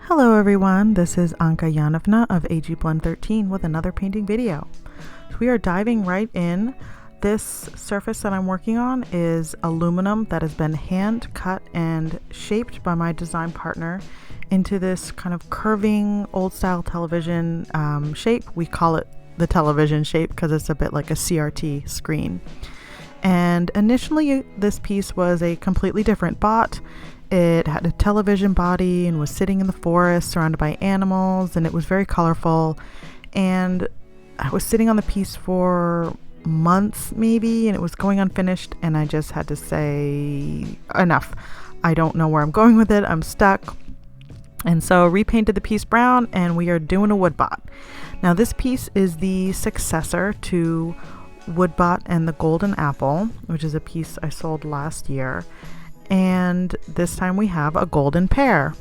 Hello everyone, this is Anka of AGblend13 with another painting video. So we are diving right in. This surface that I'm working on is aluminum that has been hand cut and shaped by my design partner into this kind of curving old style television shape. We call it the television shape because it's a bit like a CRT screen. And initially this piece was a completely different bot. It had a television body and was sitting in the forest surrounded by animals, and it was very colorful. And I was sitting on the piece for months maybe, and it was going unfinished, and I just had to say enough. I don't know where I'm going with it. I'm stuck. And so repainted the piece brown, and we are doing a wood bot. Now this piece is the successor to Woodbot and the Golden Apple, which is a piece I sold last year. And this time we have a golden pear,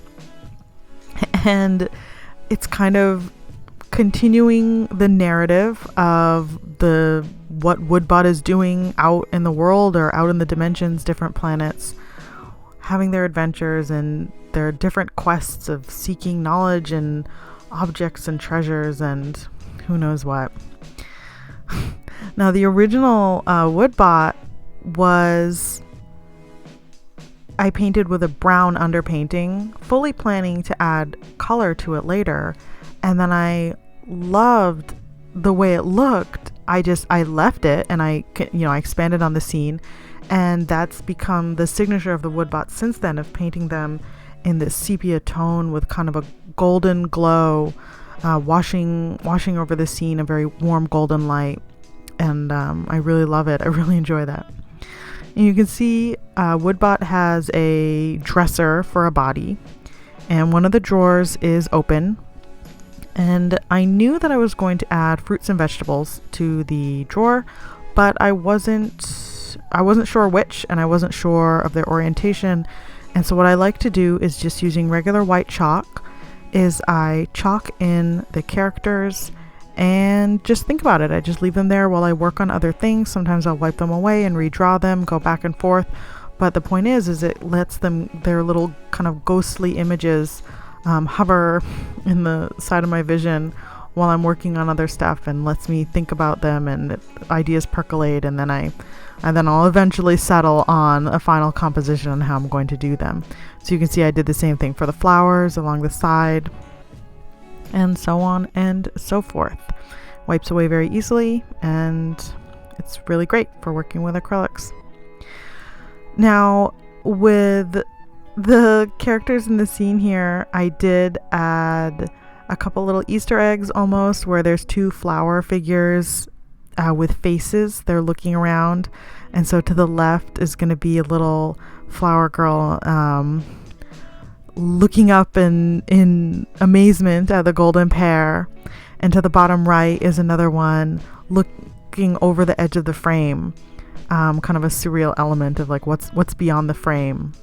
and it's kind of continuing the narrative of what Woodbot is doing out in the world or out in the dimensions, different planets, having their adventures and their different quests of seeking knowledge and objects and treasures and who knows what. Now the original Woodbot was I painted with a brown underpainting, fully planning to add color to it later. And then I loved the way it looked. I left it, and I expanded on the scene, and that's become the signature of the Woodbot since then, of painting them in this sepia tone with kind of a golden glow, washing over the scene, a very warm golden light. And I really love it. I really enjoy that. And you can see Woodbot has a dresser for a body, and one of the drawers is open. And I knew that I was going to add fruits and vegetables to the drawer, but I wasn't sure which, and I wasn't sure of their orientation. And so what I like to do is, just using regular white chalk, is I chalk in the characters and just think about it. I just leave them there while I work on other things. Sometimes I'll wipe them away and redraw them, go back and forth. But the point is it lets their little kind of ghostly images hover in the side of my vision while I'm working on other stuff, and lets me think about them, and ideas percolate, and then I'll eventually settle on a final composition on how I'm going to do them. So you can see I did the same thing for the flowers along the side, and so on and so forth. Wipes away very easily, and it's really great for working with acrylics. Now, with the characters in the scene here, I did add a couple little Easter eggs almost, where there's two flower figures with faces. They're looking around, and so to the left is going to be a little flower girl looking up in amazement at the golden pear, and to the bottom right is another one looking over the edge of the frame, kind of a surreal element of like what's beyond the frame.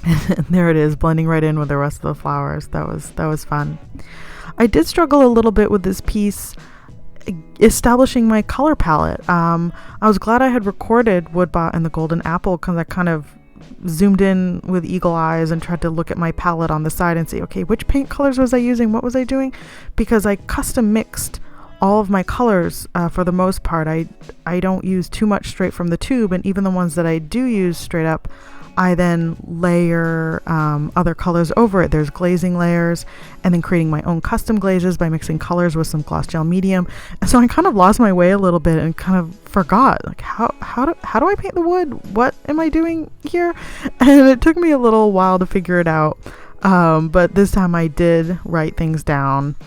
And there it is, blending right in with the rest of the flowers. That was fun. I did struggle a little bit with this piece establishing my color palette. I was glad I had recorded Woodbot and the Golden Apple, because I kind of zoomed in with eagle eyes and tried to look at my palette on the side and say, okay, which paint colors was I using? What was I doing? Because I custom mixed all of my colors for the most part. I don't use too much straight from the tube, and even the ones that I do use straight up, I then layer other colors over it. There's glazing layers, and then creating my own custom glazes by mixing colors with some gloss gel medium. And so I kind of lost my way a little bit and kind of forgot, like, how do I paint the wood? What am I doing here? And it took me a little while to figure it out. But this time I did write things down.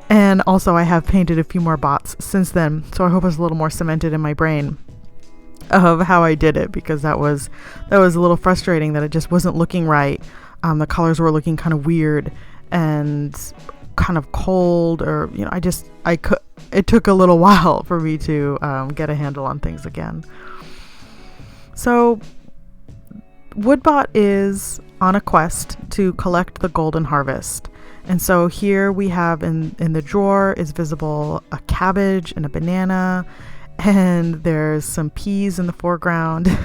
And also I have painted a few more bots since then, so I hope it's a little more cemented in my brain of how I did it, because that was a little frustrating that it just wasn't looking right. The colors were looking kind of weird and kind of cold, or it took a little while for me to get a handle on things again. So Woodbot is on a quest to collect the golden harvest. And so here we have in the drawer is visible a cabbage and a banana, and there's some peas in the foreground.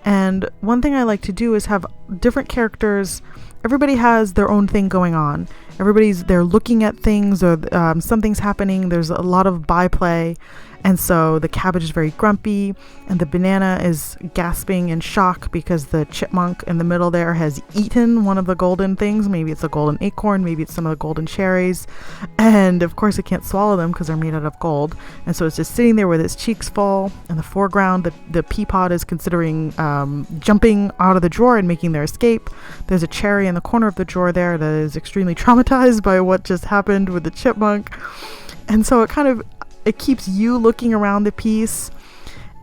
And one thing I like to do is have different characters everybody has their own thing going on. They're looking at things, or something's happening. There's a lot of byplay. And so the cabbage is very grumpy, and the banana is gasping in shock because the chipmunk in the middle there has eaten one of the golden things. Maybe it's a golden acorn, maybe it's some of the golden cherries. And of course it can't swallow them because they're made out of gold. And so it's just sitting there with its cheeks full. In the foreground, the pea pod is considering jumping out of the drawer and making their escape. There's a cherry in the corner of the drawer there that is extremely traumatized by what just happened with the chipmunk. And so it keeps you looking around the piece,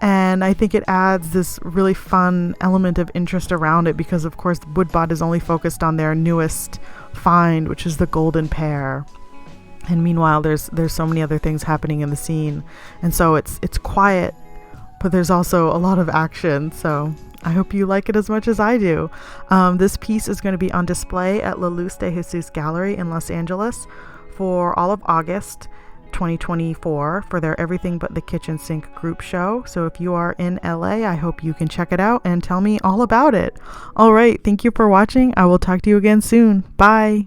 and I think it adds this really fun element of interest around it, because of course Woodbot is only focused on their newest find, which is the golden pear. And meanwhile there's so many other things happening in the scene, and so it's quiet, but there's also a lot of action. So I hope you like it as much as I do. This piece is going to be on display at La Luz de Jesus Gallery in Los Angeles for all of August 2024 for their Everything But the Kitchen Sink group show. So if you are in LA, I hope you can check it out and tell me all about it. All right, thank you for watching. I will talk to you again soon. Bye.